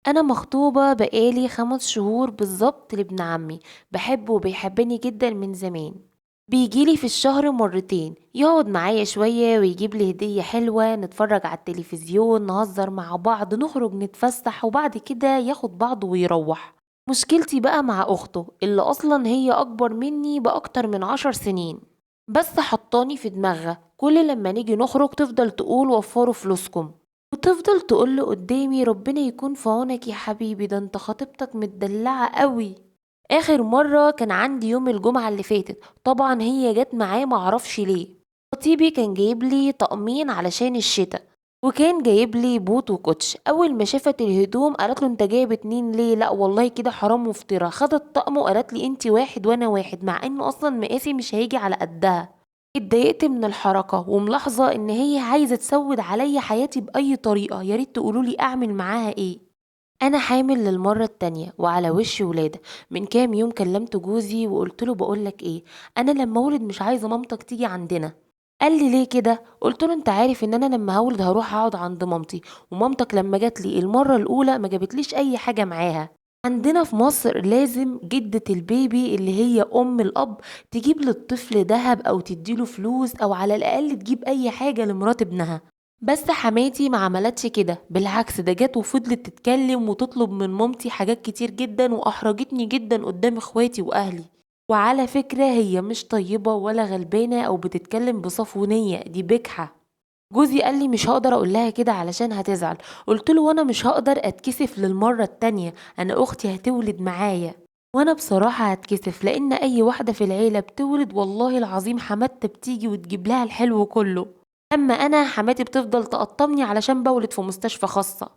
أنا مخطوبة بقالي 5 شهور بالظبط لابن عمي. بحبه وبيحبني جدا من زمان. بيجيلي في الشهر مرتين يقعد معايا شوية ويجيب لي هدية حلوة، نتفرج على التلفزيون، نهزر مع بعض، نخرج نتفسح، وبعد كده ياخد بعضه ويروح. مشكلتي بقى مع أخته اللي أصلا هي أكبر مني بأكتر من 10 سنين. بس حطاني في دماغها كل لما نيجي نخرج تفضل تقول وفروا فلوسكم، وتفضل تقول له قدامي ربنا يكون في عونك يا حبيبي، ده انت خطيبتك متدلعة قوي. اخر مرة كان عندي يوم الجمعة اللي فاتت، طبعا هي جت معاه معرفش ليه. خطيبي كان جايب لي طقمين علشان الشتاء، وكان جايب لي بوت وكوتش. اول ما شافت الهدوم قالت له انت جايب 2 ليه؟ لا والله كده حرام وفترة. خدت طقم وقالت لي انت واحد وانا واحد، مع انه اصلا مقاسي مش هيجي على قدها. اتضايقت من الحركة وملاحظة ان هي عايزة تسود عليا حياتي بأي طريقة. يا ريت تقولولي اعمل معاها ايه. انا حامل للمرة التانية وعلى وش ولادة. من كام يوم كلمت جوزي وقلت له بقولك ايه، انا لما اولد مش عايزة مامتك تيجي عندنا. قال لي ليه كده؟ قلت له انت عارف ان انا لما هولد هروح اقعد عند مامتي، ومامتك لما جات لي المرة الاولى ما جابتليش اي حاجة معاها. عندنا في مصر لازم جدة البيبي اللي هي ام الاب تجيب للطفل دهب او تديله فلوس، او على الاقل تجيب اي حاجة لمرات ابنها. بس حماتي ما عملتش كده، بالعكس ده جت وفضلت تتكلم وتطلب من مامتي حاجات كتير جدا، واحرجتني جدا قدام اخواتي واهلي. وعلى فكرة هي مش طيبة ولا غلبانة او بتتكلم بصفونية، دي بجحة. جوزي قال لي مش هقدر اقول لها كده علشان هتزعل. قلت له وانا مش هقدر اتكسف للمرة التانية، انا اختي هتولد معايا. وانا بصراحة هتكسف لان اي واحدة في العيلة بتولد والله العظيم حماتها بتيجي وتجيب لها الحلو كله. اما انا حماتي بتفضل تقطمني علشان بولد في مستشفى خاصة.